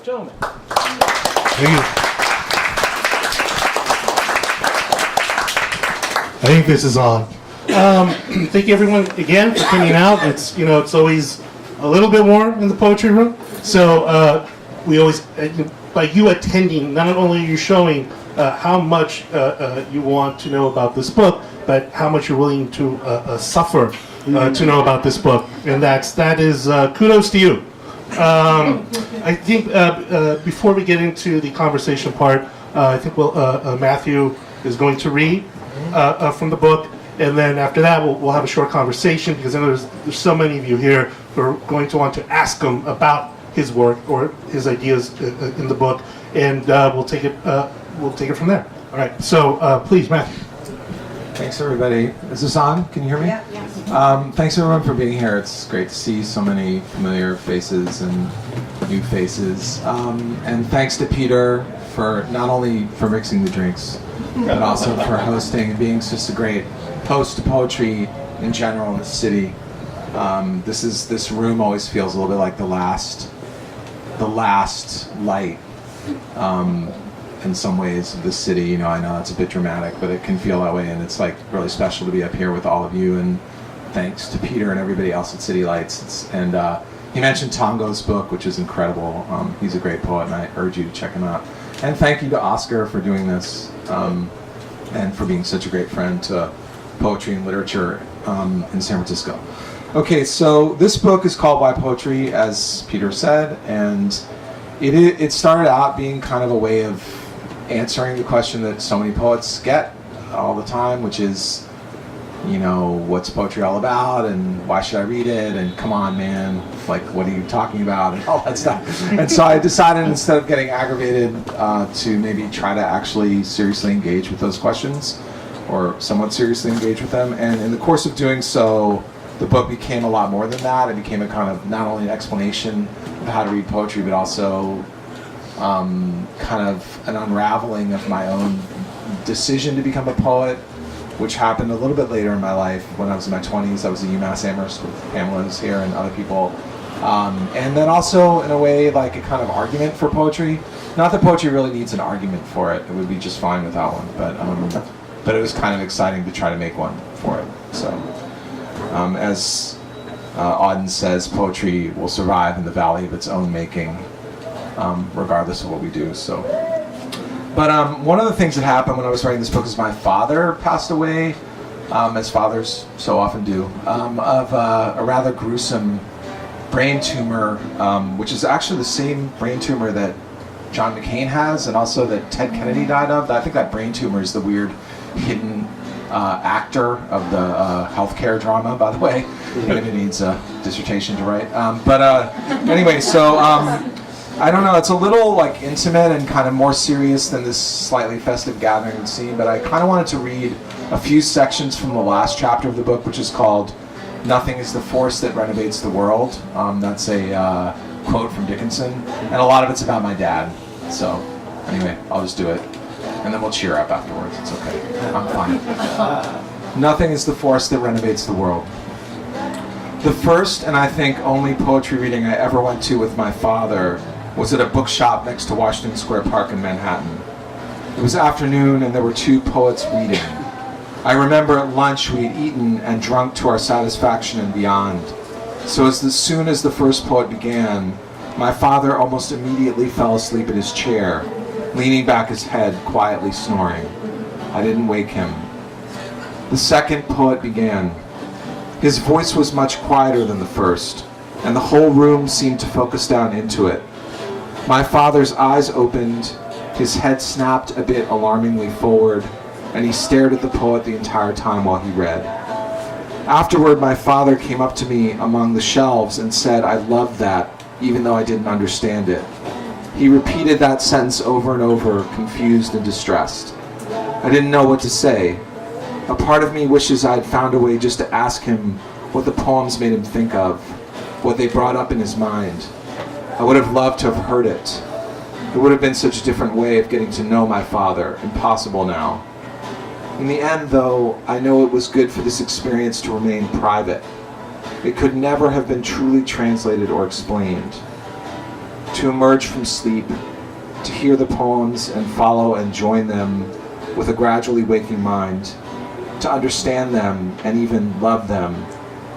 gentlemen. Thank you. I think this is on. Thank you everyone again for coming out. It's it's always a little bit warm in the poetry room. So we always, by you attending, not only are you showing how much you want to know about this book, but how much you're willing to suffer to know about this book, and that is kudos to you. I think before we get into the conversation part, I think Matthew is going to read from the book, and then after that we'll have a short conversation, because I know there's so many of you here who are going to want to ask him about his work or his ideas in the book, and we'll take it from there. All right, so please, Matthew. Thanks, everybody. Is this on? Can you hear me? Yeah. Yes. Thanks, everyone, for being here. It's great to see so many familiar faces and new faces. And thanks to Peter for not only for mixing the drinks, but also for hosting and being just a great host to poetry in general in the city. This room always feels a little bit like the last light. In some ways of the city. I know it's a bit dramatic, but it can feel that way, and it's like really special to be up here with all of you, and thanks to Peter and everybody else at City Lights. And he mentioned Tongo's book, which is incredible. He's a great poet, and I urge you to check him out. And thank you to Oscar for doing this, and for being such a great friend to poetry and literature in San Francisco. Okay, so this book is called Why Poetry, as Peter said, and it started out being kind of a way of answering the question that so many poets get all the time, which is, what's poetry all about, and why should I read it, and come on, man, like, what are you talking about, and all that stuff. And so I decided, instead of getting aggravated, to maybe try to actually seriously engage with those questions, or somewhat seriously engage with them. And in the course of doing so, the book became a lot more than that. It became a kind of not only an explanation of how to read poetry, but also kind of an unraveling of my own decision to become a poet, which happened a little bit later in my life. When I was in my 20s, I was at UMass Amherst with Pamela who's here and other people. And then also, in a way, like a kind of argument for poetry. Not that poetry really needs an argument for it. It would be just fine without one. But it was kind of exciting to try to make one for it. So, as Auden says, poetry will survive in the valley of its own making, regardless of what we do. So, but one of the things that happened when I was writing this book is my father passed away, as fathers so often do, of a rather gruesome brain tumor, which is actually the same brain tumor that John McCain has, and also that Ted Kennedy died of. I think that brain tumor is the weird hidden actor of the healthcare drama, by the way. Maybe needs a dissertation to write. Anyway, so I don't know, it's a little like intimate and kind of more serious than this slightly festive gathering would seem, but I kind of wanted to read a few sections from the last chapter of the book, which is called "Nothing is the Force That Renovates the World." That's a quote from Dickinson, and a lot of it's about my dad. So anyway, I'll just do it, and then we'll cheer up afterwards. It's okay. I'm fine. Nothing is the force that renovates the world. The first, and I think only poetry reading I ever went to with my father was at a bookshop next to Washington Square Park in Manhattan. It was afternoon, and there were two poets reading. I remember at lunch we had eaten and drunk to our satisfaction and beyond. So as soon as the first poet began, my father almost immediately fell asleep in his chair, leaning back his head, quietly snoring. I didn't wake him. The second poet began. His voice was much quieter than the first, and the whole room seemed to focus down into it. My father's eyes opened, his head snapped a bit alarmingly forward, and he stared at the poet the entire time while he read. Afterward, my father came up to me among the shelves and said, "I loved that, even though I didn't understand it." He repeated that sentence over and over, confused and distressed. I didn't know what to say. A part of me wishes I had found a way just to ask him what the poems made him think of, what they brought up in his mind. I would have loved to have heard it. It would have been such a different way of getting to know my father, impossible now. In the end, though, I know it was good for this experience to remain private. It could never have been truly translated or explained. to emerge from sleep, to hear the poems and follow and join them with a gradually waking mind, to understand them and even love them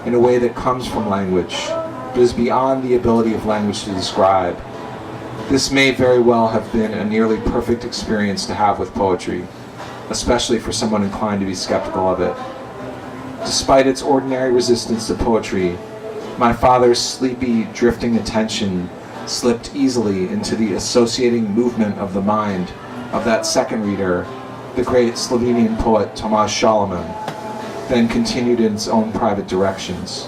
in a way that comes from language, but is beyond the ability of language to describe. This may very well have been a nearly perfect experience to have with poetry, especially for someone inclined to be skeptical of it. Despite its ordinary resistance to poetry, my father's sleepy, drifting attention slipped easily into the associating movement of the mind of that second reader, the great Slovenian poet Tomáš Šalamun, then continued in its own private directions.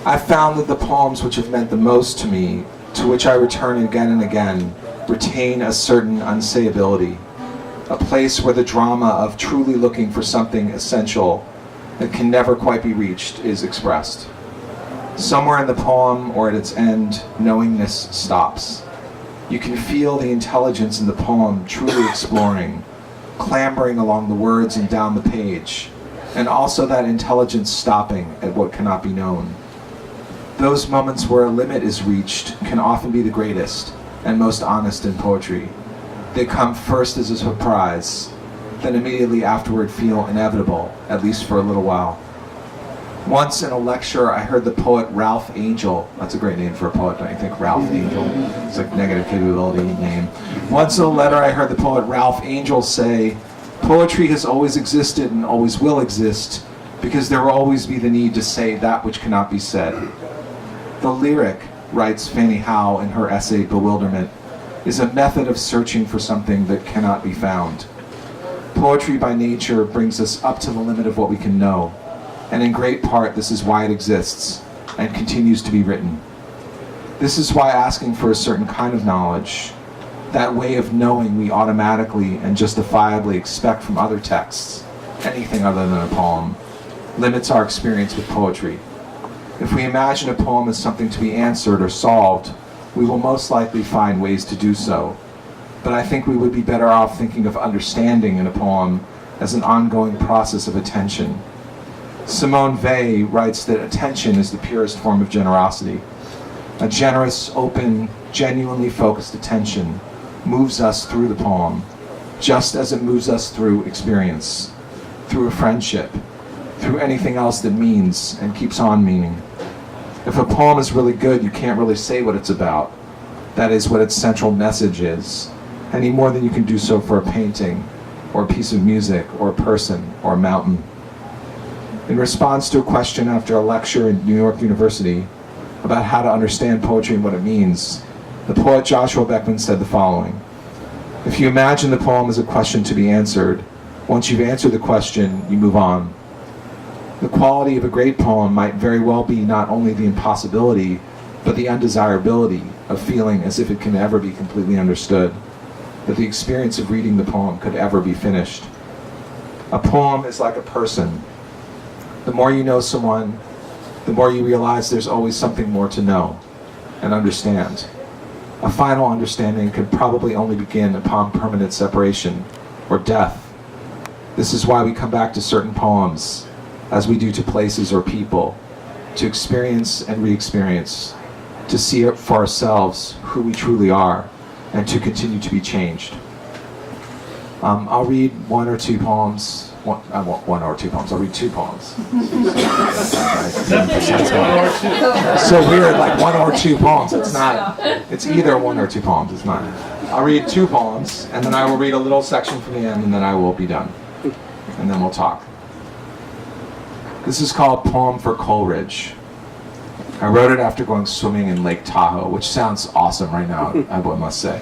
I found that the poems which have meant the most to me, to which I return again and again, retain a certain unsayability, a place where the drama of truly looking for something essential that can never quite be reached is expressed. Somewhere in the poem or at its end, knowingness stops. You can feel the intelligence in the poem truly exploring, clambering along the words and down the page, and also that intelligence stopping at what cannot be known. Those moments where a limit is reached can often be the greatest and most honest in poetry. They come first as a surprise, then immediately afterward feel inevitable, at least for a little while. Once in a lecture, I heard the poet Ralph Angel. That's a great name for a poet, don't you think? Ralph Angel. It's like negative capability name. Once in a letter, I heard the poet Ralph Angel say, "Poetry has always existed and always will exist because there will always be the need to say that which cannot be said." The lyric, writes Fanny Howe in her essay Bewilderment, is a method of searching for something that cannot be found. Poetry by nature brings us up to the limit of what we can know, and in great part this is why it exists and continues to be written. This is why asking for a certain kind of knowledge, that way of knowing we automatically and justifiably expect from other texts, anything other than a poem, limits our experience with poetry. If we imagine a poem as something to be answered or solved, we will most likely find ways to do so. But I think we would be better off thinking of understanding in a poem as an ongoing process of attention. Simone Weil writes that attention is the purest form of generosity. A generous, open, genuinely focused attention moves us through the poem, just as it moves us through experience, through a friendship, through anything else that means and keeps on meaning. If a poem is really good, you can't really say what it's about. That is what its central message is, any more than you can do so for a painting, or a piece of music, or a person, or a mountain. In response to a question after a lecture in New York University about how to understand poetry and what it means, the poet Joshua Beckman said the following: "If you imagine the poem as a question to be answered, once you've answered the question, you move on." The quality of a great poem might very well be not only the impossibility, but the undesirability of feeling as if it can ever be completely understood, that the experience of reading the poem could ever be finished. A poem is like a person. The more you know someone, the more you realize there's always something more to know and understand. A final understanding could probably only begin upon permanent separation or death. This is why we come back to certain poems, as we do to places or people, to experience and re-experience, to see for ourselves who we truly are, and to continue to be changed. I'll read one or two poems. I'll read two poems. So weird, like one or two poems. It's not. It's either one or two poems. It's not. I'll read two poems, and then I will read a little section from the end, and then I will be done. And then we'll talk. This is called Poem for Coleridge. I wrote it after going swimming in Lake Tahoe, which sounds awesome right now, I must say.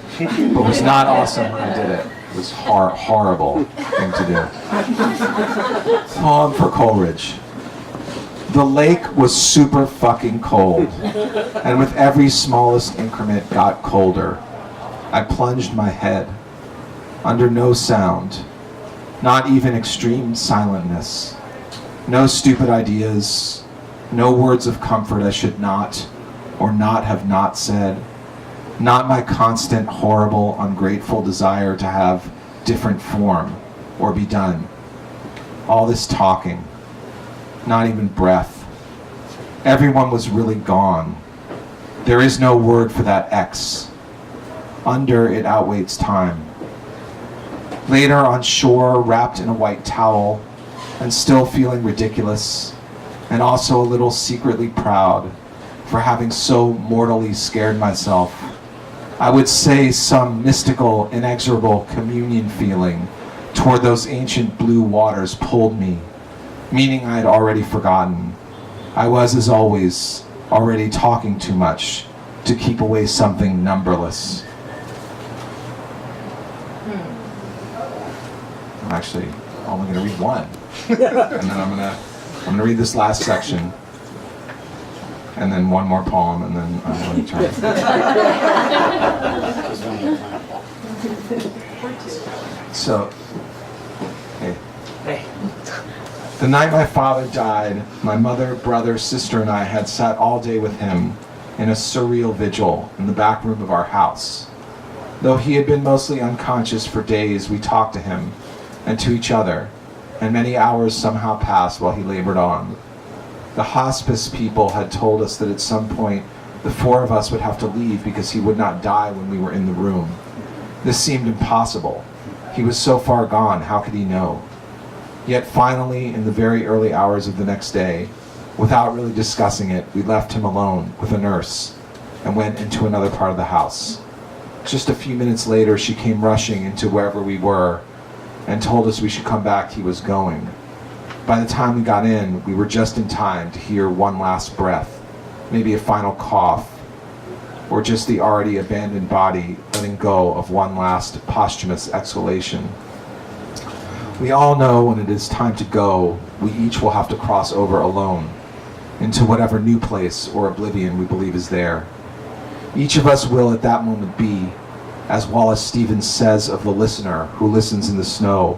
But was not awesome when I did it. It was horrible thing to do. Poem for Coleridge. The lake was super fucking cold, and with every smallest increment got colder. I plunged my head, under no sound, not even extreme silentness. No stupid ideas, no words of comfort I should not or not have not said, not my constant, horrible, ungrateful desire to have different form or be done. All this talking, not even breath. Everyone was really gone. There is no word for that X. Under it outweighs time. Later on shore, wrapped in a white towel, and still feeling ridiculous, and also a little secretly proud for having so mortally scared myself, I would say some mystical, inexorable communion feeling toward those ancient blue waters pulled me, meaning I had already forgotten. I was, as always, already talking too much to keep away something numberless. I'm actually only going to read one, and then I'm going to read this last section, and then one more poem, and then I'm going to turn. So, hey. The night my father died, my mother, brother, sister, and I had sat all day with him in a surreal vigil in the back room of our house. Though he had been mostly unconscious for days, we talked to him and to each other, and many hours somehow passed while he labored on. The hospice people had told us that at some point the four of us would have to leave because he would not die when we were in the room. This seemed impossible. He was so far gone, how could he know? Yet finally, in the very early hours of the next day, without really discussing it, we left him alone with a nurse and went into another part of the house. Just a few minutes later, she came rushing into wherever we were and told us we should come back, he was going. By the time we got in, we were just in time to hear one last breath, maybe a final cough, or just the already abandoned body letting go of one last posthumous exhalation. We all know when it is time to go, we each will have to cross over alone into whatever new place or oblivion we believe is there. Each of us will at that moment be, as Wallace Stevens says of the listener who listens in the snow,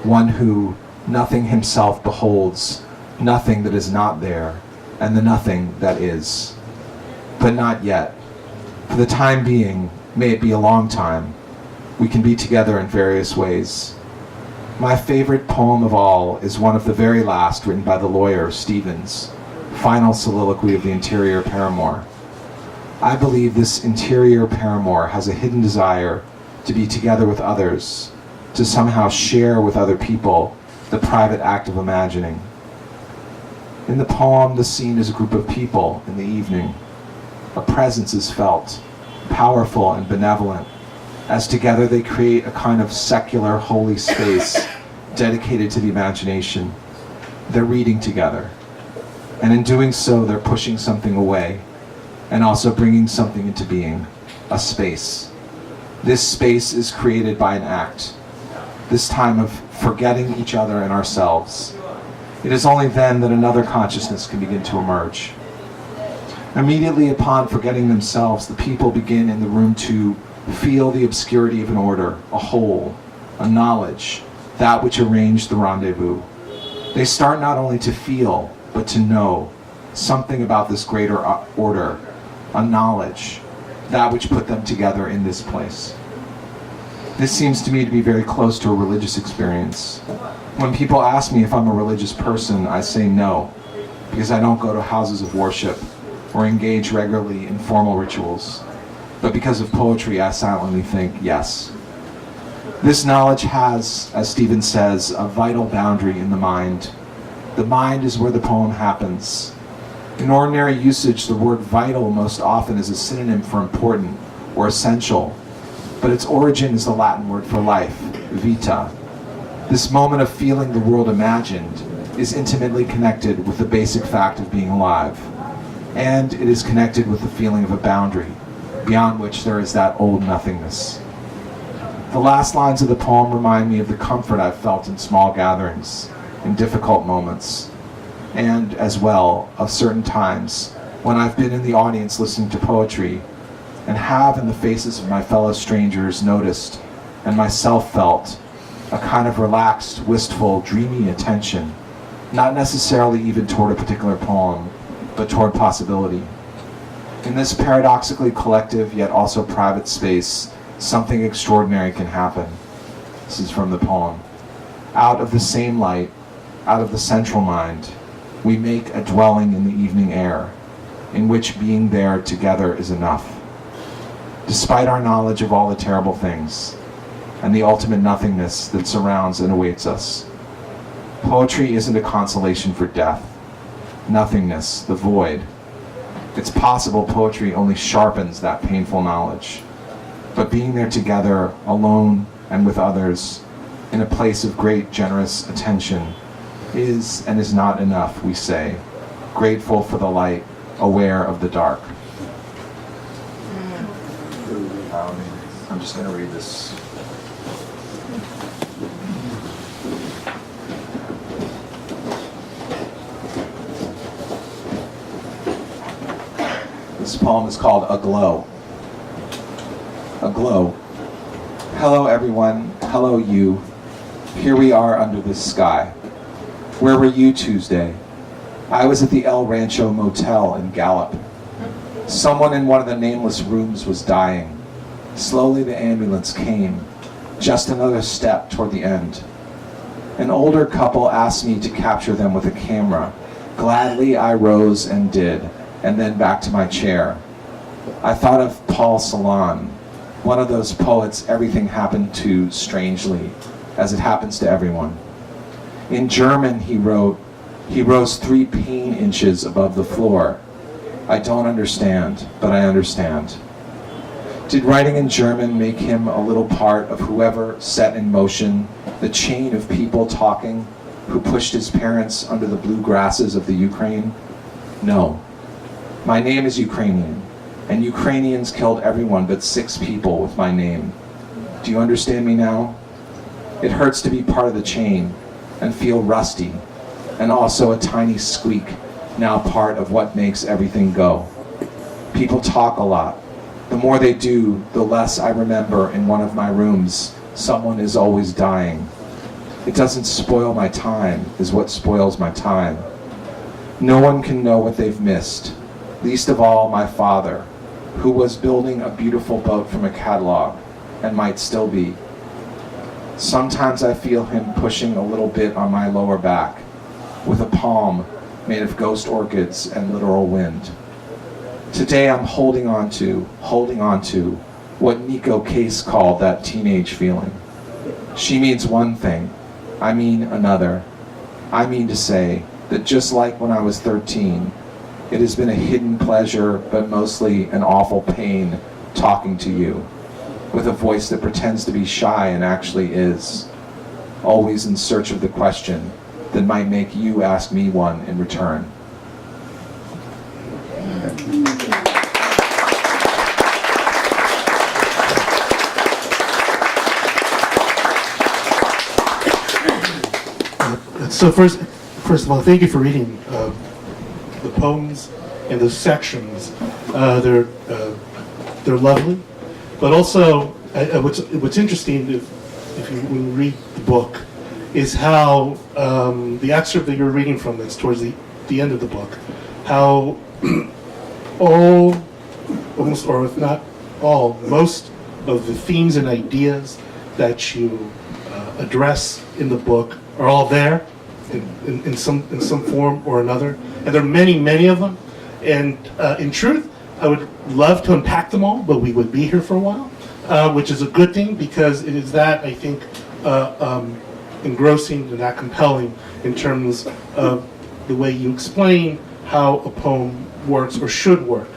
one who nothing himself beholds, nothing that is not there, and the nothing that is. But not yet. For the time being, may it be a long time, we can be together in various ways. My favorite poem of all is one of the very last written by the lawyer, Stevens, Final Soliloquy of the Interior Paramour. I believe this interior paramour has a hidden desire to be together with others, to somehow share with other people the private act of imagining. In the poem, the scene is a group of people in the evening. A presence is felt, powerful and benevolent, as together they create a kind of secular holy space dedicated to the imagination. They're reading together, and in doing so, they're pushing something away, and also bringing something into being, a space. This space is created by an act, this time of forgetting each other and ourselves. It is only then that another consciousness can begin to emerge. Immediately upon forgetting themselves, the people begin in the room to feel the obscurity of an order, a whole, a knowledge, that which arranged the rendezvous. They start not only to feel, but to know something about this greater order, a knowledge, that which put them together in this place. This seems to me to be very close to a religious experience. When people ask me if I'm a religious person, I say no, because I don't go to houses of worship or engage regularly in formal rituals. But because of poetry, I silently think yes. This knowledge has, as Stevens says, a vital boundary in the mind. The mind is where the poem happens. In ordinary usage, the word vital most often is a synonym for important or essential, but its origin is the Latin word for life, vita. This moment of feeling the world imagined is intimately connected with the basic fact of being alive, and it is connected with the feeling of a boundary, beyond which there is that old nothingness. The last lines of the poem remind me of the comfort I've felt in small gatherings, in difficult moments, and, as well, of certain times when I've been in the audience listening to poetry and have, in the faces of my fellow strangers, noticed and myself felt a kind of relaxed, wistful, dreamy attention, not necessarily even toward a particular poem, but toward possibility. In this paradoxically collective yet also private space, something extraordinary can happen. This is from the poem. Out of the same light, out of the central mind, we make a dwelling in the evening air. in which being there together is enough. Despite our knowledge of all the terrible things and the ultimate nothingness that surrounds and awaits us, poetry isn't a consolation for death, nothingness, the void. It's possible poetry only sharpens that painful knowledge. But being there together, alone and with others, in a place of great generous attention, is and is not enough, we say, grateful for the light, aware of the dark. I'm just going to read this. This poem is called Aglow. Aglow. Hello everyone, hello you. Here we are under this sky. Where were you Tuesday? I was at the El Rancho Motel in Gallup. Someone in one of the nameless rooms was dying. Slowly the ambulance came, just another step toward the end. An older couple asked me to capture them with a camera. Gladly I rose and did, and then back to my chair. I thought of Paul Celan, one of those poets everything happened to strangely, as it happens to everyone. In German he wrote, "He rose 3 pain inches above the floor. I don't understand, but I understand." Did writing in German make him a little part of whoever set in motion the chain of people talking who pushed his parents under the blue grasses of the Ukraine? No. My name is Ukrainian, and Ukrainians killed everyone but 6 people with my name. Do you understand me now? It hurts to be part of the chain and feel rusty, and also a tiny squeak, now part of what makes everything go. People talk a lot. The more they do, the less I remember in one of my rooms, someone is always dying. It doesn't spoil my time, is what spoils my time. No one can know what they've missed, least of all my father, who was building a beautiful boat from a catalog, and might still be. Sometimes I feel him pushing a little bit on my lower back, with a palm made of ghost orchids and literal wind. Today I'm holding on to what Nico Case called that teenage feeling. She means one thing, I mean another. I mean to say that just like when I was 13, it has been a hidden pleasure, but mostly an awful pain talking to you, with a voice that pretends to be shy and actually is, always in search of the question that might make you ask me one in return. So first of all, thank you for reading the poems and the sections. They're lovely, but also what's interesting if you when you read the book is how the excerpt that you're reading from that's towards the end of the book, how almost, or if not all, most of the themes and ideas that you address in the book are all there in some form or another, and there are many of them. And in truth, I would love to unpack them all, but we would be here for a while, which is a good thing because it is that I think engrossing and that compelling in terms of the way you explain how a poem works or should work.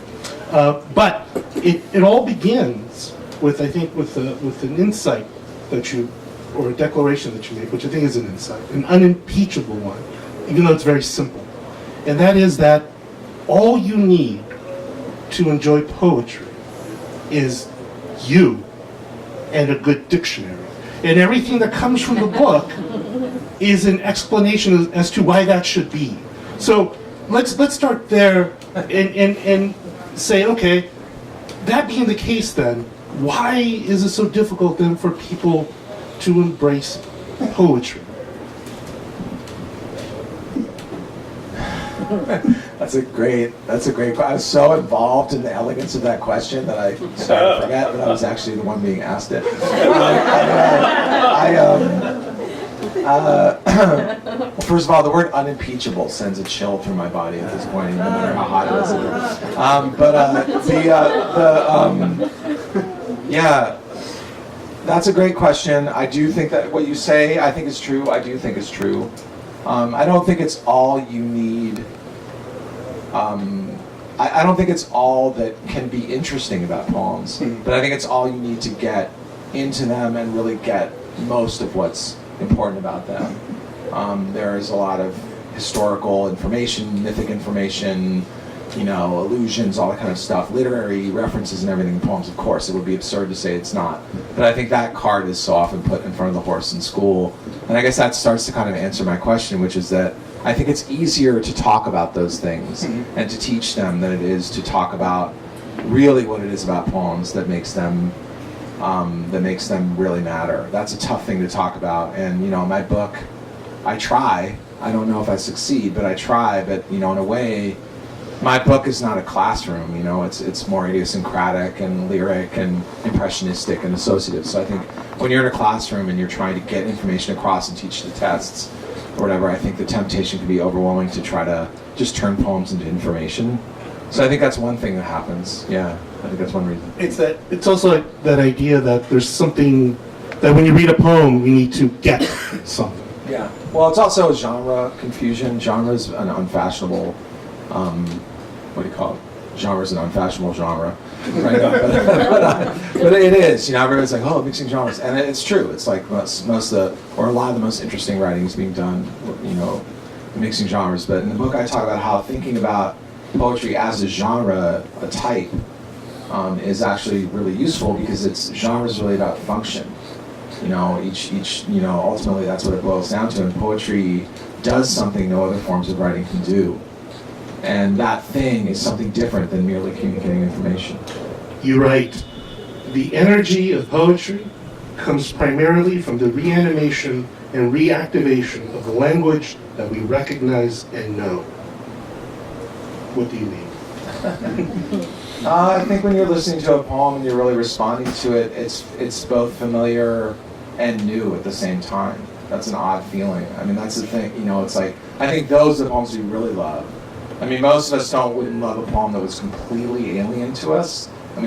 But it all begins with, I think, with an insight that you, or a declaration that you make, which I think is an insight, an unimpeachable one, even though it's very simple. And that is that all you need to enjoy poetry is you and a good dictionary. And everything that comes from the book is an explanation as to why that should be. So let's start there and say, okay, that being the case then, why is it so difficult then for people to embrace poetry? That's a great question. I was so involved in the elegance of that question that I started to forget that I was actually the one being asked it. First of all, the word unimpeachable sends a chill through my body at this point, no matter how hot it is. Yeah, that's a great question. I do think that what you say, I think is true. I do think is true. I don't think it's all you need. I don't think it's all that can be interesting about poems, but I think it's all you need to get into them and really get most of what's important about them. There is a lot of historical information, mythic information, allusions, all that kind of stuff, literary references and everything in poems, of course. It would be absurd to say it's not. But I think that card is so often put in front of the horse in school. And I guess that starts to kind of answer my question, which is that I think it's easier to talk about those things and to teach them than it is to talk about really what it is about poems that makes them really matter. That's a tough thing to talk about. And my book, I try. I don't know if I succeed, but I try. But in a way, my book is not a classroom. It's more idiosyncratic and lyric and impressionistic and associative. So I think when you're in a classroom and you're trying to get information across and teach the tests or whatever, I think the temptation can be overwhelming to try to just turn poems into information. So I think that's one thing that happens. Yeah, I think that's one reason. It's also like that idea that there's something that when you read a poem, you need to get something. Yeah. Well, it's also a genre confusion. Genre is an unfashionable. What do you call it? Genre is an unfashionable genre, right? But it is. Everybody's like, oh, mixing genres, and it's true. It's like most of the, or a lot of the most interesting writing is being done, mixing genres. But in the book, I talk about how thinking about poetry as a genre, a type, is actually really useful because genre is really about function. Ultimately that's what it boils down to. And poetry does something no other forms of writing can do. And that thing is something different than merely communicating information. You write, the energy of poetry comes primarily from the reanimation and reactivation of the language that we recognize and know. What do you mean? I think when you're listening to a poem and you're really responding to it, it's both familiar and new at the same time. That's an odd feeling. I mean, that's the thing. It's like, I think those are the poems we really love. I mean, most of us wouldn't love a poem that was completely alien to us, and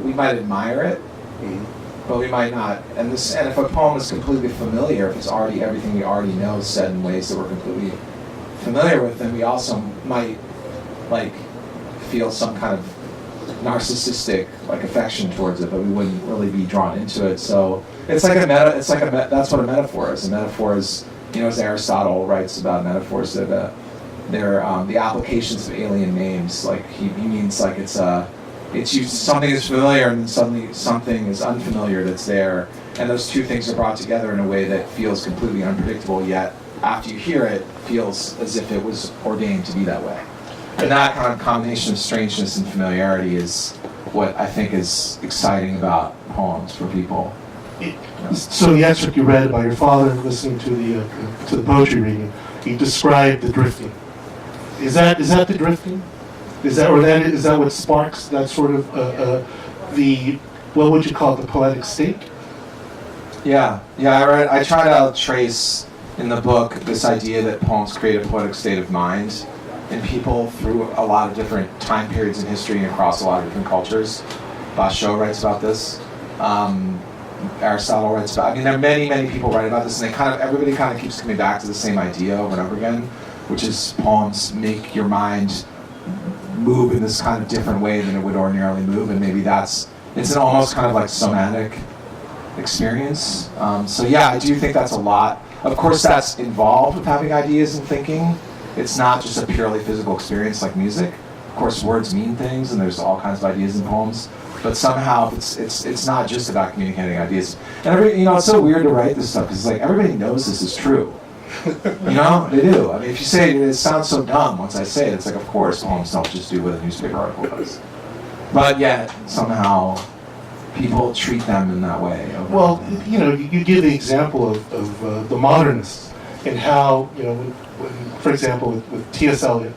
we might admire it, but we might not. And if a poem is completely familiar, if it's already everything we already know said in ways that we're completely familiar with, then we also might feel some kind of narcissistic affection towards it, but we wouldn't really be drawn into it. So it's like that's what a metaphor is. A metaphor is, as Aristotle writes about metaphors, that they're the applications of alien names. He means it's used, something is familiar and then suddenly something is unfamiliar that's there, and those two things are brought together in a way that feels completely unpredictable, yet after you hear it, feels as if it was ordained to be that way. And that kind of combination of strangeness and familiarity is what I think is exciting about poems for people. So the excerpt you read about your father listening to the poetry reading, he described the drifting. Is that the drifting? Is that what sparks that sort of what would you call it, the poetic state? Yeah. I try to trace in the book this idea that poems create a poetic state of mind in people through a lot of different time periods in history and across a lot of different cultures. Basho writes about this. Aristotle writes about. I mean, there are many people write about this, and everybody kind of keeps coming back to the same idea over and over again, which is poems make your mind move in this kind of different way than it would ordinarily move, and maybe it's an almost kind of somatic experience. So yeah, I do think that's a lot. Of course, that's involved with having ideas and thinking. It's not just a purely physical experience like music. Of course, words mean things, and there's all kinds of ideas in poems. But somehow, it's not just about communicating ideas. And it's so weird to write this stuff because everybody knows this is true. They do. I mean, if you say it sounds so dumb once I say it. It's of course, poems don't just do what a newspaper article does. But yet, somehow, people treat them in that way. Well, you give the example of the modernists and how, for example, with T.S. Eliot,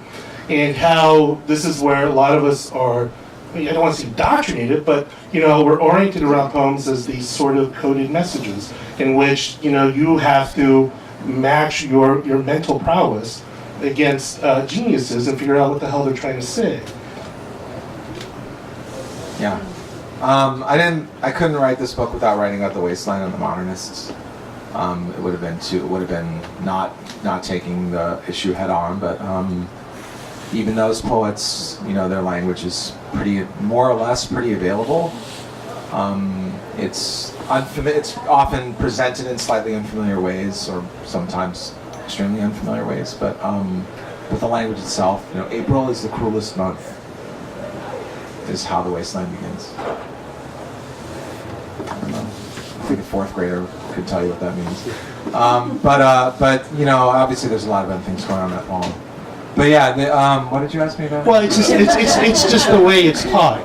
and how this is where a lot of us are I don't want to say indoctrinated, but we're oriented around poems as these sort of coded messages in which you have to match your mental prowess against geniuses and figure out what the hell they're trying to say. Yeah. I couldn't write this book without writing about the wasteland and the modernists. It would have been not taking the issue head on, but even those poets, their language is more or less pretty available. It's often presented in slightly unfamiliar ways, or sometimes extremely unfamiliar ways, but the language itself, April is the cruelest month, is how the wasteland begins. I don't know. I think a fourth grader could tell you what that means. But obviously there's a lot of other things going on in that poem. But yeah, what did you ask me about? Well, it's just the way it's taught,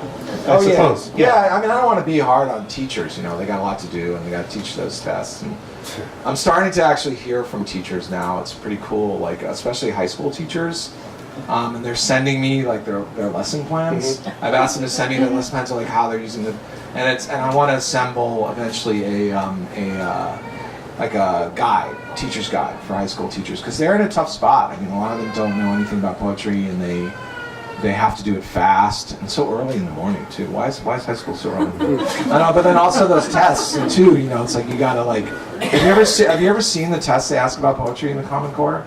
I suppose. Yeah, I mean, I don't want to be hard on teachers. They got a lot to do, and they got to teach those tests. And I'm starting to actually hear from teachers now. It's pretty cool, like especially high school teachers. And they're sending me like their lesson plans. I've asked them to send me their lesson plans of like how they're using it, and I want to assemble eventually a teacher's guide for high school teachers, because they're in a tough spot. I mean, a lot of them don't know anything about poetry, and they have to do it fast and so early in the morning too. Why is high school so early? I know, but then also those tests too. It's like you gotta like. Have you ever seen the tests they ask about poetry in the Common Core?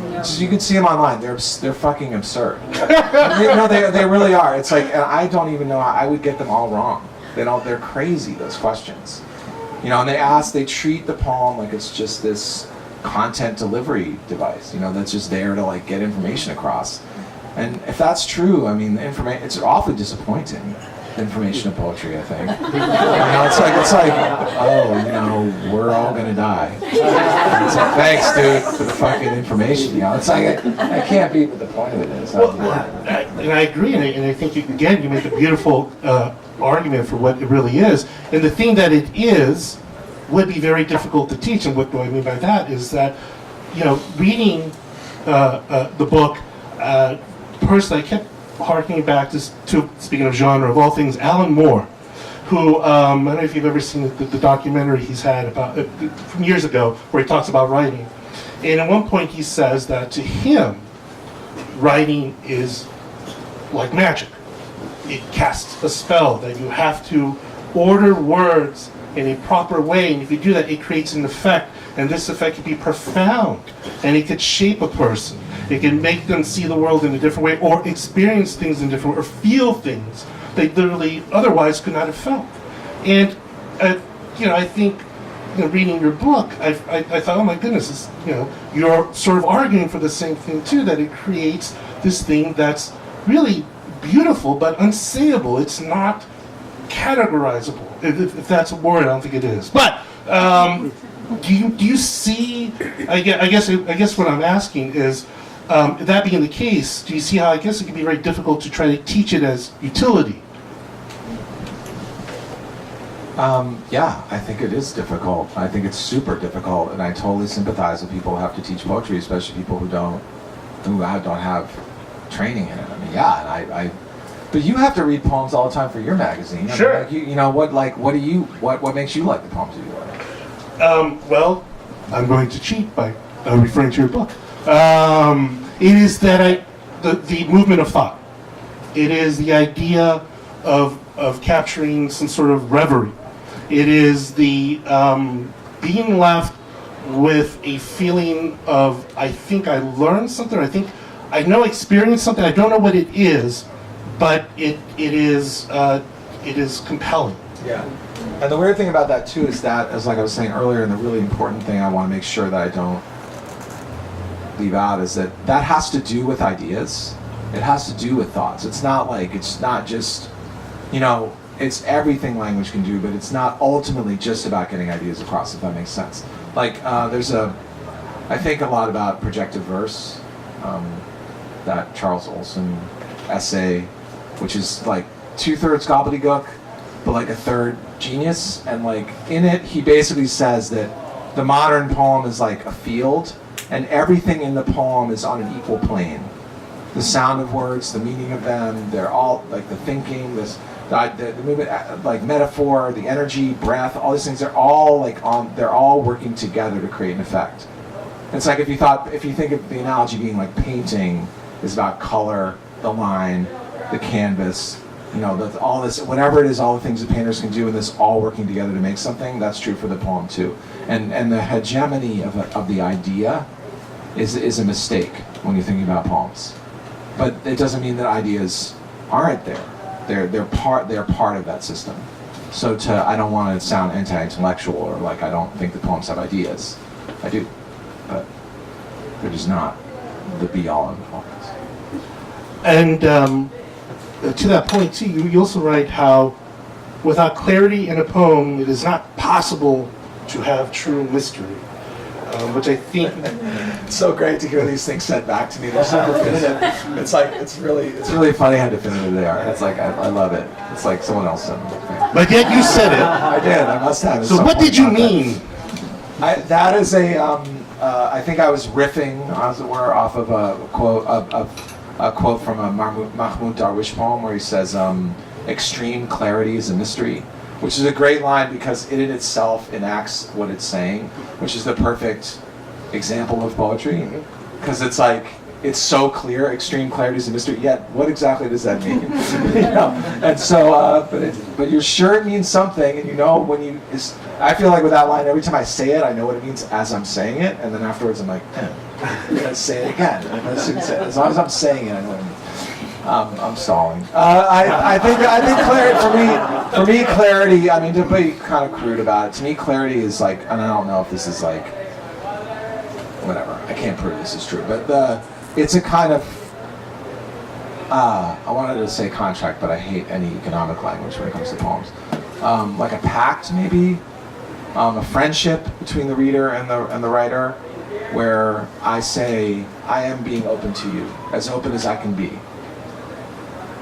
No. You can see them online. They're fucking absurd. They really are. It's like, and I don't even know. I would get them all wrong. They're crazy, those questions. And they treat the poem like it's just this content delivery device. That's just there to like get information across. And if that's true, I mean, it's awfully disappointing. Information of poetry, I think. It's like, oh, we're all gonna die. And it's like, thanks, dude, for the fucking information. It's like, I can't beat what the point of it is. And I agree, and I think you make a beautiful argument for what it really is. And the thing that it is would be very difficult to teach. And what do I mean by that is that, reading the book, personally, I kept harkening back to, speaking of genre, of all things, Alan Moore, who, I don't know if you've ever seen the documentary he's had about from years ago, where he talks about writing. And at one point he says that to him, writing is like magic. It casts a spell that you have to order words in a proper way, and if you do that, it creates an effect, and this effect could be profound, and it could shape a person. It can make them see the world in a different way, or experience things in a different way, or feel things they literally otherwise could not have felt. And I think reading your book, I thought, oh my goodness, you're sort of arguing for the same thing too, that it creates this thing that's really beautiful but unsayable. It's not categorizable, if that's a word. I don't think it is. But do you see? I guess what I'm asking is, that being the case, do you see how I guess it can be very difficult to try to teach it as utility? Yeah, I think it is difficult. I think it's super difficult, and I totally sympathize with people who have to teach poetry, especially people who don't have training in it. I mean, yeah, but you have to read poems all the time for your magazine. Sure. I mean, what makes you like the poems you write? Well, I'm going to cheat by referring to your book. It is that the movement of thought. It is the idea of capturing some sort of reverie. It is the being left with a feeling of, I think I learned something. I think I know I experienced something. I don't know what it is, but it is compelling. Yeah. And the weird thing about that too is that, as like I was saying earlier, and the really important thing I want to make sure that I don't leave out is that has to do with ideas. It has to do with thoughts. It's not just, it's everything language can do, but it's not ultimately just about getting ideas across, if that makes sense. Like, I think a lot about projective verse, that Charles Olson essay, which is like 2/3 gobbledygook, but like a third genius. And like in it, he basically says that the modern poem is like a field, and everything in the poem is on an equal plane. The sound of words, the meaning of them, they're all like the thinking, the movement, like metaphor, the energy, breath, all these things are all like they're all working together to create an effect. It's like if you think of the analogy being like painting is about color, the line, the canvas, all this, whatever it is, all the things that painters can do, and this all working together to make something. That's true for the poem too. And the hegemony of the idea is a mistake when you're thinking about poems. But it doesn't mean that ideas aren't there. They're part of that system. So I don't want to sound anti-intellectual or like I don't think the poems have ideas. I do, but they're just not the be-all and all. And to that point too, you also write how without clarity in a poem, it is not possible to have true mystery. Which I think it's so great to hear these things said back to me. They're so definitive. It's really funny how definitive they are. It's like I love it. It's like someone else said it. But yet you said it. I did. I must have. So what did you mean? That is I think I was riffing, as it were, off of a quote from a Mahmoud Darwish poem where he says, "Extreme clarity is a mystery." Which is a great line because it in itself enacts what it's saying, which is the perfect example of poetry. Because it's like, it's so clear, extreme clarity is a mystery, yet what exactly does that mean? And so, but you're sure it means something, and I feel like with that line, every time I say it, I know what it means as I'm saying it, and then afterwards I'm like, let's say it again. As long as I'm saying it, I know what it means. I'm stalling. I think clarity, for me, clarity, I mean, to be kind of crude about it, to me, clarity is like, and I don't know if this is like, whatever, I can't prove this is true, but it's a kind of, I wanted to say contract, but I hate any economic language when it comes to poems. Like a pact, maybe, a friendship between the reader and the writer, where I say, I am being open to you, as open as I can be.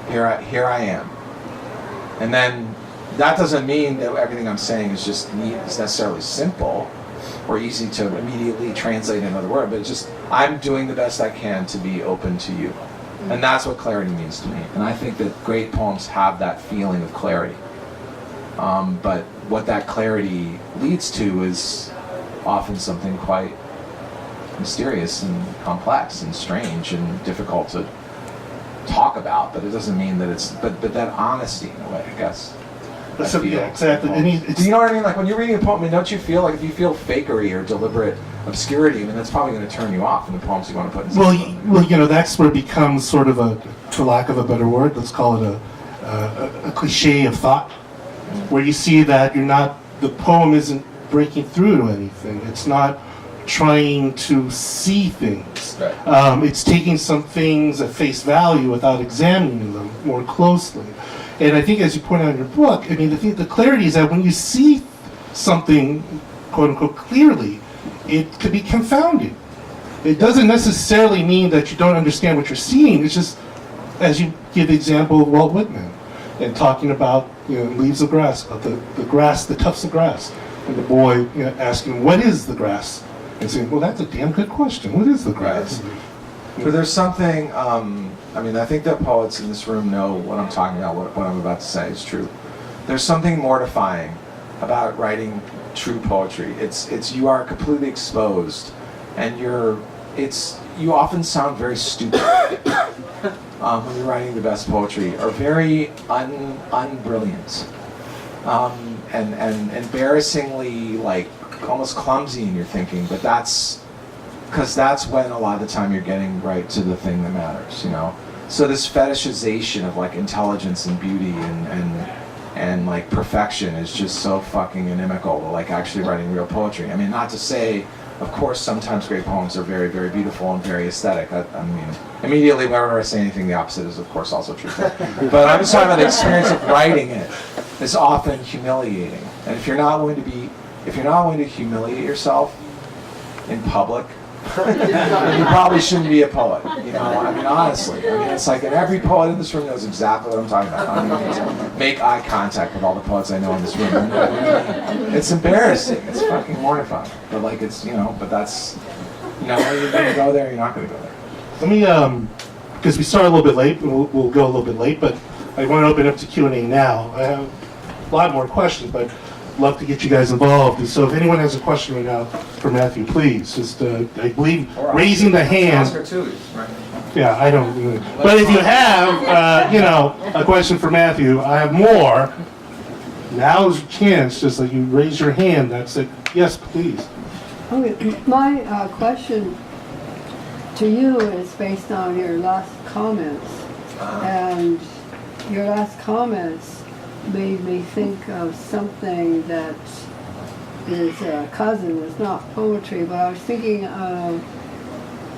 Here I am. And then that doesn't mean that everything I'm saying is just is necessarily simple or easy to immediately translate in another word, but it's just I'm doing the best I can to be open to you. And that's what clarity means to me. And I think that great poems have that feeling of clarity. But what that clarity leads to is often something quite mysterious and complex and strange and difficult to talk about, but it doesn't mean that it's, but that honesty in a way, I guess. So, yeah, exactly. Do you know what I mean? Like when you're reading a poem, I mean, don't you feel like if you feel fakery or deliberate obscurity, I mean, that's probably going to turn you off from the poems you want to put in. Well, that's where it becomes sort of a, for lack of a better word, let's call it a cliche of thought, where you see that the poem isn't breaking through to anything. It's not trying to see things. Right. It's taking some things at face value without examining them more closely. And I think, as you point out in your book, I mean, the clarity is that when you see something, quote unquote, clearly, it could be confounding. It doesn't necessarily mean that you don't understand what you're seeing. It's just, as you give the example of Walt Whitman and talking about, leaves of grass, about the grass, the tufts of grass, and the boy, asking, what is the grass? And saying, well, that's a damn good question. What is the grass? But there's something, I mean, I think that poets in this room know what I'm talking about, what I'm about to say is true. There's something mortifying about writing true poetry. It's you are completely exposed, and you often sound very stupid when you're writing the best poetry, or very unbrilliant, and embarrassingly like almost clumsy in your thinking, but that's because that's when a lot of the time you're getting right to the thing that matters, So this fetishization of like intelligence and beauty and like perfection is just so fucking inimical to like actually writing real poetry. I mean, not to say, of course, sometimes great poems are very, very beautiful and very aesthetic. I mean, immediately whenever I say anything, the opposite is of course also true. But I'm just talking about the experience of writing it is often humiliating. And if you're not willing to humiliate yourself in public, you probably shouldn't be a poet. I mean, honestly. I mean, it's like, and every poet in this room knows exactly what I'm talking about. I mean, make eye contact with all the poets I know in this room. It's embarrassing. It's fucking mortifying. But like, but that's, when you're going to go there, you're not going to go there. Let me because we started a little bit late, and we'll go a little bit late, but I want to open up to Q&A now. I have a lot more questions, but I'd love to get you guys involved. And so if anyone has a question right now for Matthew, please, just, I believe, raising the hand. Oscar too, right? Yeah, I don't. But if you have, a question for Matthew, I have more. Now's your chance. Just like you raise your hand. That's it. Yes, please. Okay, my question to you is based on your last comments. And your last comments made me think of something that is a cousin. It's not poetry, but I was thinking of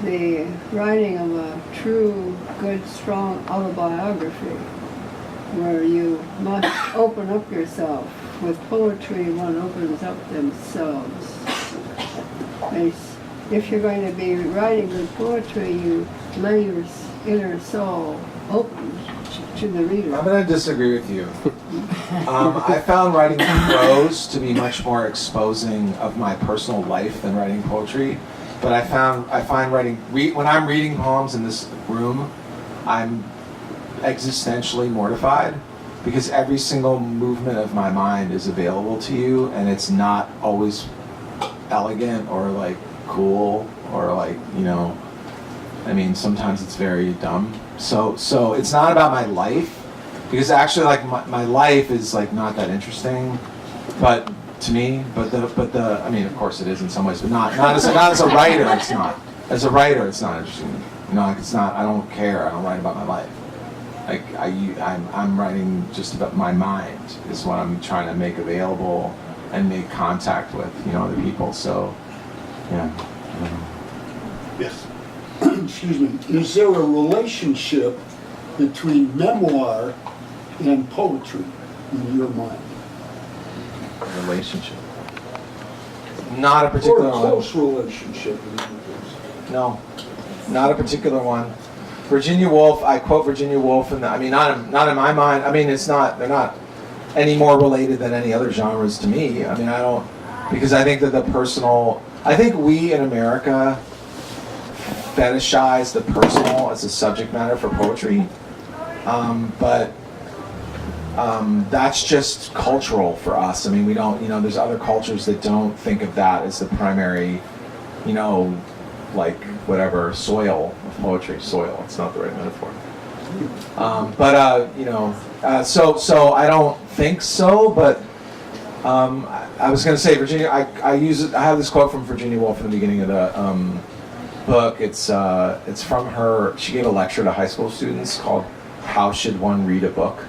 the writing of a true, good, strong autobiography, where you must open up yourself. With poetry, one opens up themselves. If you're going to be writing good poetry, you lay your inner soul open to the reader. I'm going to disagree with you. I found writing prose to be much more exposing of my personal life than writing poetry. But I find writing, when I'm reading poems in this room, I'm existentially mortified because every single movement of my mind is available to you, and it's not always elegant or like cool or like, I mean, sometimes it's very dumb. So it's not about my life, because actually like my life is like not that interesting, but to me, but the I mean, of course it is in some ways, but not as a writer. It's not. As a writer, it's not interesting. Like it's not. I don't care. I don't write about my life. Like I'm writing just about my mind is what I'm trying to make available and make contact with other people. So yeah. Yes. Excuse me. Is there a relationship between memoir and poetry in your mind? Relationship. Not a Or particular a one. close relationship in other words? No, not a particular one. Virginia Woolf. I quote Virginia Woolf, and not in my mind. I mean, they're not any more related than any other genres to me. I mean, I don't, because I think that I think we in America fetishize the personal as a subject matter for poetry, but that's just cultural for us. I mean, we don't, there's other cultures that don't think of that as the primary, like whatever, soil of poetry. Soil, it's not the right metaphor. So I don't think so, but I was going to say Virginia, I have this quote from Virginia Woolf in the beginning of the book. It's from her, she gave a lecture to high school students called How Should One Read a Book?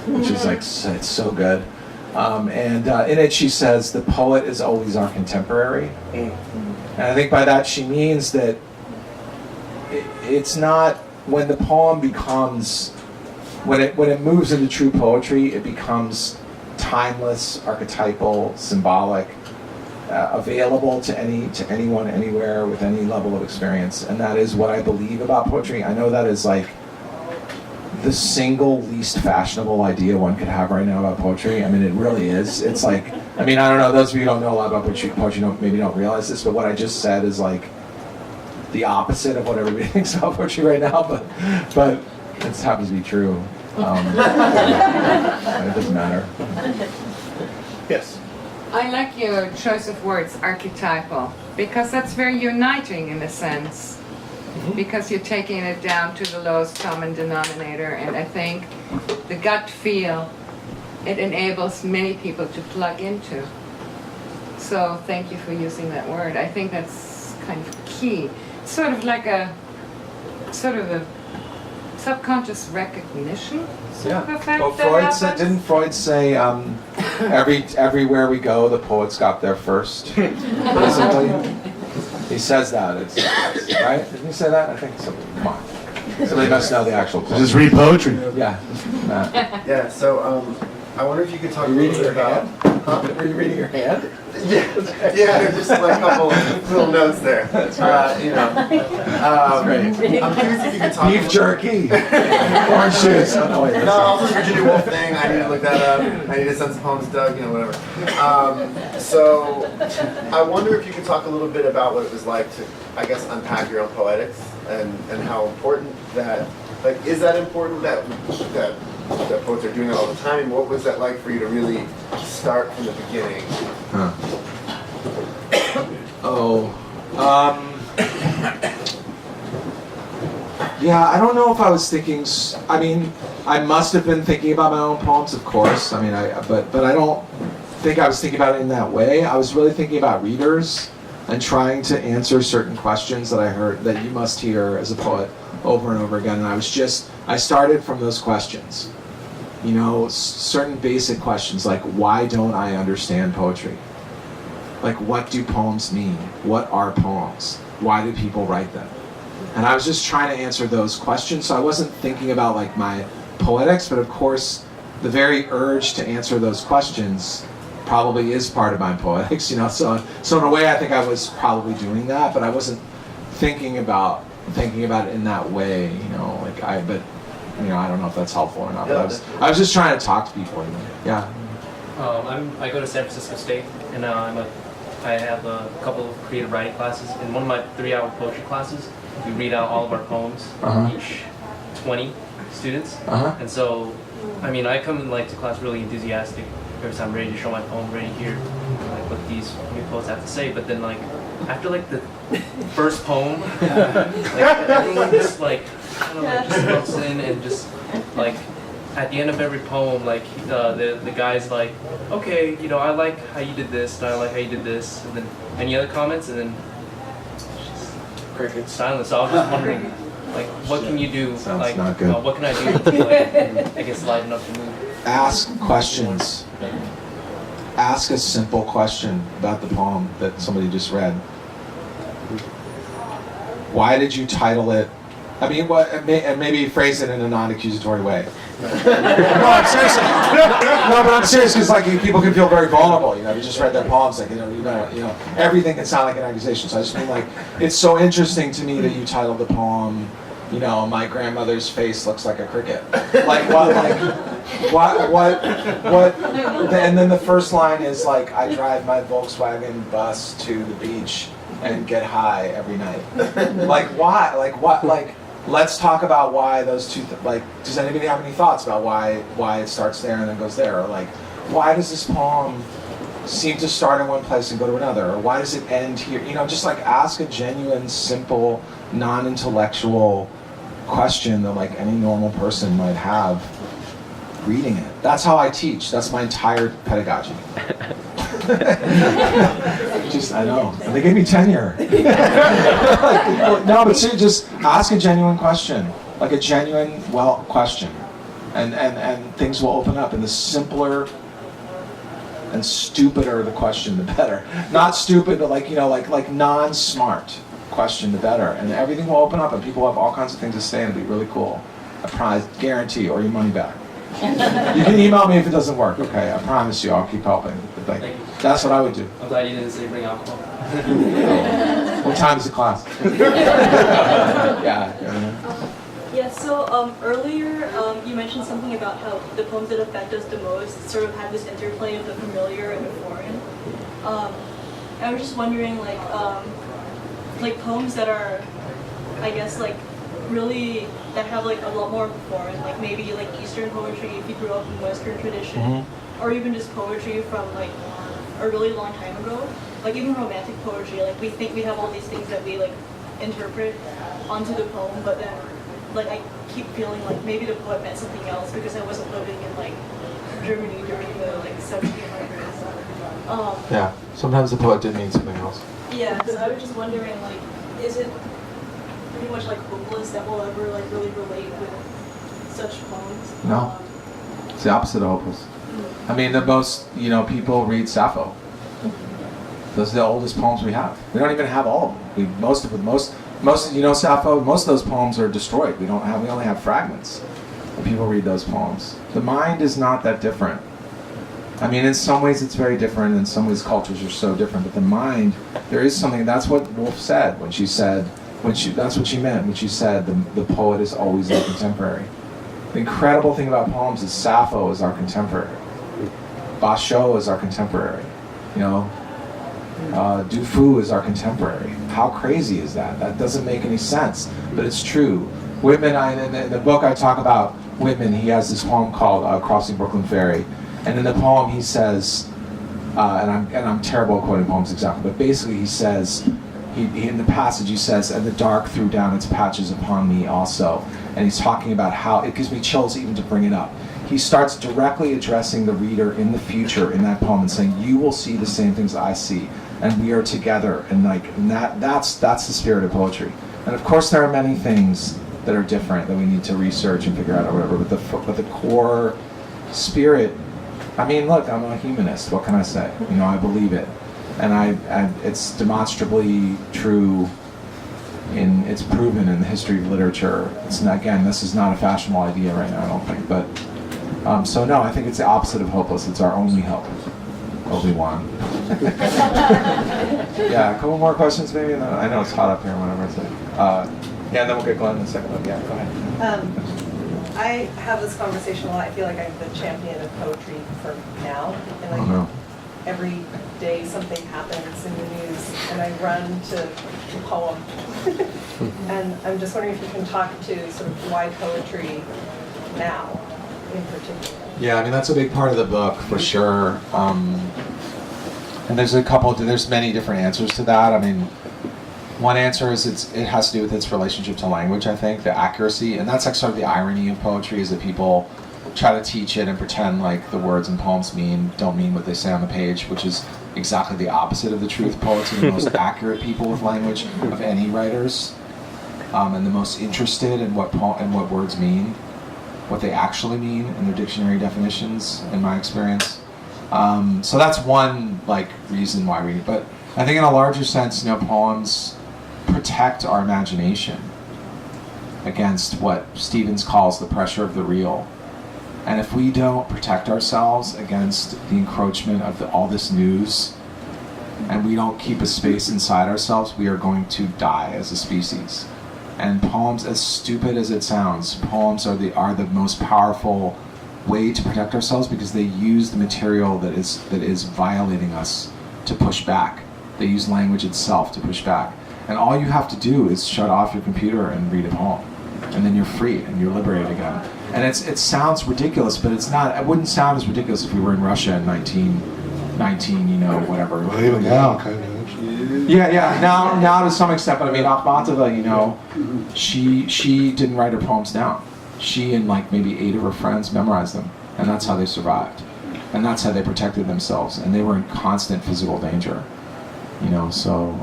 Which is like, it's so good. And in it she says, the poet is always our contemporary. And I think by that she means that it's not, when the poem becomes, when it moves into true poetry, it becomes timeless, archetypal, symbolic, available to anyone, anywhere, with any level of experience. And that is what I believe about poetry. I know that is like the single least fashionable idea one could have right now about poetry. I mean, it really is. It's like, I mean, I don't know, those of you who don't know a lot about poetry maybe don't realize this, but what I just said is like the opposite of what everybody thinks about poetry right now, but it happens to be true. It doesn't matter. Yes. I like your choice of words, archetypal, because that's very uniting in a sense. Because you're taking it down to the lowest common denominator, and I think the gut feel, it enables many people to plug into. So thank you for using that word. I think that's kind of key. It's sort of like a subconscious recognition sort of effect. Well, didn't Freud say everywhere we go, the poets got there first? Basically. He says that, it's right? Didn't he say that? I think so. Come on. Somebody must know the actual quote. Just read poetry. Yeah. Matt. Yeah, so I wonder if you could talk a Are you little reading bit your about... hand? Are you reading your hand? Yeah, just like a couple little notes there. That's right. I'm curious if you could talk... Beef jerky. Orange juice. Oh, no, wait, that's No, not- also the Virginia Woolf thing. I need to look that up. I need to send some poems to Doug, whatever. So I wonder if you could talk a little bit about what it was like to, I guess, unpack your own poetics and how important that, like, is that important that poets are doing it all the time? What was that like for you to really start from the beginning? Huh. Oh. Yeah, I don't know if I was thinking. I mean, I must have been thinking about my own poems, of course. I mean, but I don't think I was thinking about it in that way. I was really thinking about readers and trying to answer certain questions that I heard that you must hear as a poet over and over again. And I started from those questions. You know, certain basic questions like, why don't I understand poetry? Like, what do poems mean? What are poems? Why do people write them? And I was just trying to answer those questions. So I wasn't thinking about like my poetics, but of course, the very urge to answer those questions probably is part of my poetics, you know. So in a way, I think I was probably doing that, but I wasn't thinking about it in that way, you know. But you know, I don't know if that's helpful or not. Yeah, But I was just trying to talk to people. You know? Yeah. I go to San Francisco State, and I have a couple of creative writing classes. In one of my 3-hour poetry classes, we read out all of our poems, each 20 students. And so, I mean, I come to class really enthusiastic because I'm ready to show my poem, ready to hear what these new poets have to say. But then after the first poem, everyone just just looks in and just at the end of every poem, the guy's like, okay, you know, I like how you did this, and I like how you did this, and then any other comments, and then cricket silence. So I was just wondering, what can you do? Sounds not good. What can I do to, I guess, lighten up the mood? Ask questions. Ask a simple question about the poem that somebody just read. Why did you title it? I mean, and maybe phrase it in a non-accusatory way. No, I'm serious. No, but I'm serious because people can feel very vulnerable. You know, you just read their poems, you know, everything can sound like an accusation. So I just mean, it's so interesting to me that you titled the poem, you know, my grandmother's face looks like a cricket. What? And then the first line is I drive my Volkswagen bus to the beach and get high every night. Why? Let's talk about why those two. Does anybody have any thoughts about why it starts there and then goes there? Or why does this poem seem to start in one place and go to another? Or why does it end here? You know, just ask a genuine, simple, non-intellectual question that any normal person might have reading it. That's how I teach. That's my entire pedagogy. I know. And they gave me tenure. No, but seriously, just ask a genuine question. A genuine, question. And things will open up. And the simpler and stupider the question, the better. Not stupid, but non-smart question, the better. And everything will open up and people have all kinds of things to say and it'll be really cool. I promise, guarantee, or your money back. You can email me if it doesn't work. Okay, I promise you I'll keep helping. But that's what I would do. I'm glad you didn't say bring alcohol. What time is the class? Yeah. Yeah, so earlier you mentioned something about how the poems that affect us the most sort of have this interplay of the familiar and the foreign. I was just wondering, poems that are, I guess, really, that have a lot more foreign, maybe Eastern poetry if you grew up in Western tradition, or even just poetry from a really long time ago, even romantic poetry. We think we have all these things that we interpret onto the poem, but then I keep feeling maybe the poet meant something else because I wasn't living in Germany during the 1700s. Yeah, sometimes the poet did mean something else. Yeah, so I was just wondering, is it pretty much hopeless that we'll ever really relate with such poems? No, it's the opposite of hopeless. I mean, the most, people read Sappho. Those are the oldest poems we have. We don't even have all of them. Most, Sappho, most of those poems are destroyed. We only have fragments. And people read those poems. The mind is not that different. I mean, in some ways it's very different. In some ways cultures are so different. But the mind, there is something, that's what Woolf said when she said, that's what she meant when she said the poet is always their contemporary. The incredible thing about poems is Sappho is our contemporary. Basho is our contemporary. Du Fu is our contemporary. How crazy is that? That doesn't make any sense, but it's true. Whitman, in the book I talk about Whitman, he has this poem called Crossing Brooklyn Ferry, and in the poem he says, and I'm terrible at quoting poems exactly, but basically he says, he in the passage he says, and the dark threw down its patches upon me also, and he's talking about how, it gives me chills even to bring it up. He starts directly addressing the reader in the future in that poem and saying, you will see the same things I see, and we are together, and that's the spirit of poetry. And of course there are many things that are different that we need to research and figure out or whatever, but the core spirit, I mean, look, I'm a humanist, what can I say? You know, I believe it. And it's demonstrably true, it's proven in the history of literature. It's not, again, this is not a fashionable idea right now, I don't think, but, so no, I think it's the opposite of hopeless, it's our only hope. Obi-Wan. Yeah, a couple more questions maybe, and then, I know it's hot up here, whatever I say. Yeah, and then we'll get Glenn in a second. Yeah, go ahead. I have this conversation a lot. I feel like I'm the champion of poetry for now. And like every day something happens in the news and I run to the poem. And I'm just wondering if you can talk to sort of why poetry now in particular. Yeah, I mean, that's a big part of the book for sure. And there's many different answers to that. I mean, one answer is it has to do with its relationship to language, I think, the accuracy, and that's like sort of the irony of poetry is that people try to teach it and pretend like the words in poems don't mean what they say on the page, which is exactly the opposite of the truth. Poets are the most accurate people with language of any writers, and the most interested in what words mean, what they actually mean in their dictionary definitions, in my experience. So that's one reason why I read it. But I think in a larger sense, poems protect our imagination against what Stevens calls the pressure of the real. And if we don't protect ourselves against the encroachment of all this news, and we don't keep a space inside ourselves, we are going to die as a species. And poems, as stupid as it sounds, poems are the most powerful way to protect ourselves because they use the material that is violating us to push back. They use language itself to push back. And all you have to do is shut off your computer and read a poem. And then you're free and you're liberated again. And it sounds ridiculous, but it's not. It wouldn't sound as ridiculous if we were in Russia in 1919, whatever. Well, even now, kind of. Yeah. Now to some extent, but I mean, Akhmatova, she didn't write her poems down. She and maybe 8 of her friends memorized them, and that's how they survived. And that's how they protected themselves, and they were in constant physical danger. So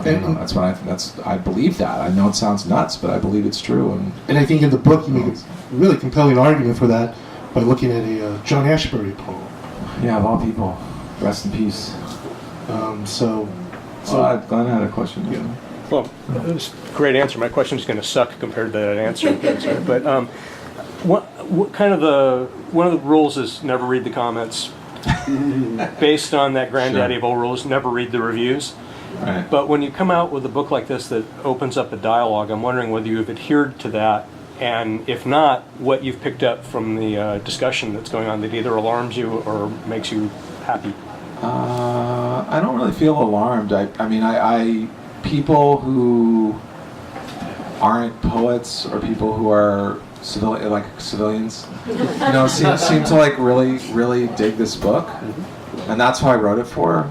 I don't know, that's what I believe that. I know it sounds nuts, but I believe it's true. And I think in the book you make a really compelling argument for that by looking at a John Ashbery poem. Yeah, of all people, rest in peace. Glenn had a question. Yeah. Well, it was a great answer. My question is going to suck compared to that answer. But what kind of one of the rules is never read the comments. Based on that granddaddy of all rules, never read the reviews. Right. But when you come out with a book like this that opens up a dialogue, I'm wondering whether you've adhered to that, and if not, what you've picked up from the discussion that's going on that either alarms you or makes you happy. I don't really feel alarmed. I mean, people who aren't poets or people who are civilians, seem to really dig this book, and that's who I wrote it for.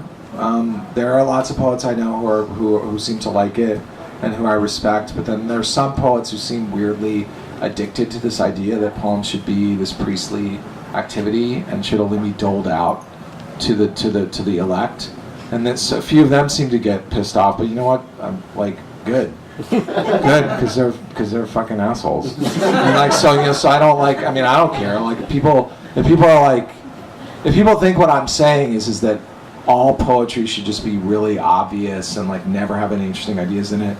There are lots of poets I know who seem to like it and who I respect, but then there's some poets who seem weirdly addicted to this idea that poems should be this priestly activity and should only be doled out to the elect. And then so a few of them seem to get pissed off, but you know what? I'm good. Good, because they're fucking assholes. And so I don't I don't care. If people think what I'm saying is that all poetry should just be really obvious and never have any interesting ideas in it,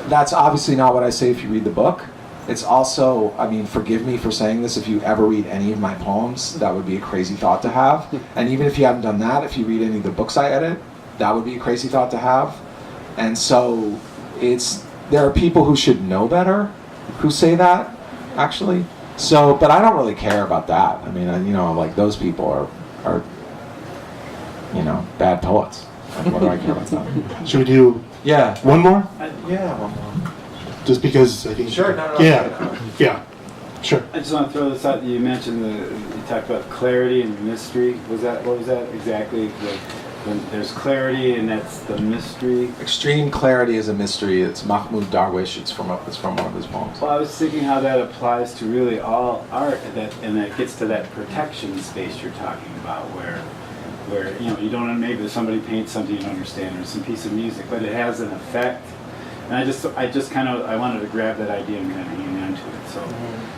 that's obviously not what I say if you read the book. It's also, forgive me for saying this, if you ever read any of my poems, that would be a crazy thought to have. And even if you haven't done that, if you read any of the books I edit, that would be a crazy thought to have. And so there are people who should know better who say that, actually. So, but I don't really care about that. Those people are bad poets. What do I care about that? Should we do Yeah. one more? Yeah. One more. Just because I think. Sure. No. Yeah. Yeah. Sure. I just want to throw this out. You mentioned you talked about clarity and mystery. What was that exactly? When there's clarity and that's the mystery. Extreme clarity is a mystery. It's Mahmoud Darwish. It's from one of his poems. Well, I was thinking how that applies to really all art, and that gets to that protection space you're talking about, where you don't, maybe somebody paints something you don't understand, or some piece of music, but it has an effect. And I just kind of wanted to grab that idea and kind of hang on to it. So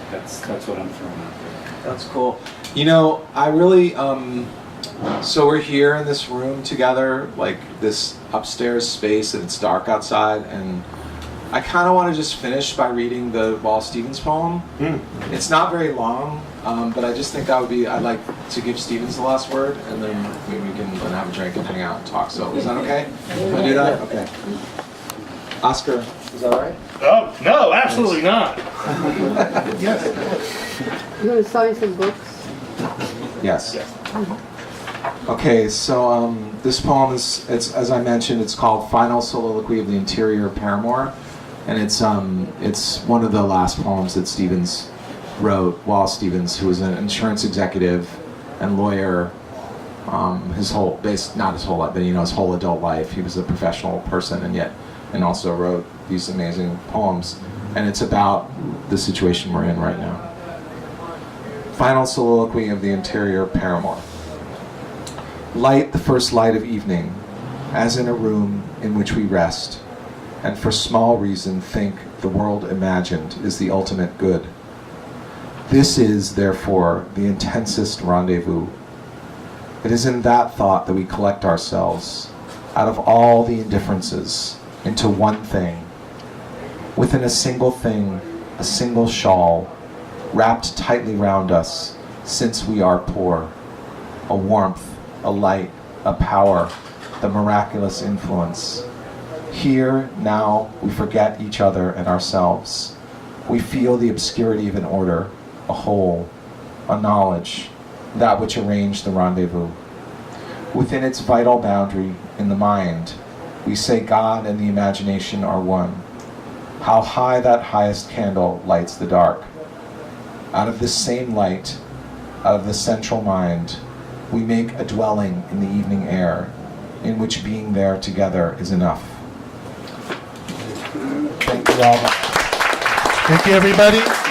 that's what I'm throwing out there. That's cool. I really, so we're here in this room together, like this upstairs space, and it's dark outside, and I kind of want to just finish by reading the Wallace Stevens poem. It's not very long, but I just think I'd like to give Stevens the last word, and then we can have a drink and hang out and talk. So is that okay? Can I do that? Okay. Oscar, is that all right? Oh, no, absolutely not. Yes. You want to sign some books? Yes. Okay, so this poem it's as I mentioned, it's called Final Soliloquy of the Interior Paramour, and it's one of the last poems that Stevens wrote. Wallace Stevens, who was an insurance executive and lawyer, his whole adult life. He was a professional person, and also wrote these amazing poems, and it's about the situation we're in right now. Final Soliloquy of the Interior Paramour. Light the first light of evening, as in a room in which we rest, and for small reason think the world imagined is the ultimate good. This is, therefore, the intensest rendezvous. It is in that thought that we collect ourselves, out of all the indifferences, into one thing. Within a single thing, a single shawl, wrapped tightly round us, since we are poor. A warmth, a light, a power, the miraculous influence. Here, now, we forget each other and ourselves. We feel the obscurity of an order, a whole, a knowledge, that which arranged the rendezvous. Within its vital boundary, in the mind, we say God and the imagination are one. How high that highest candle lights the dark. Out of this same light, out of the central mind, we make a dwelling in the evening air, in which being there together is enough. Thank you all. Thank you, everybody.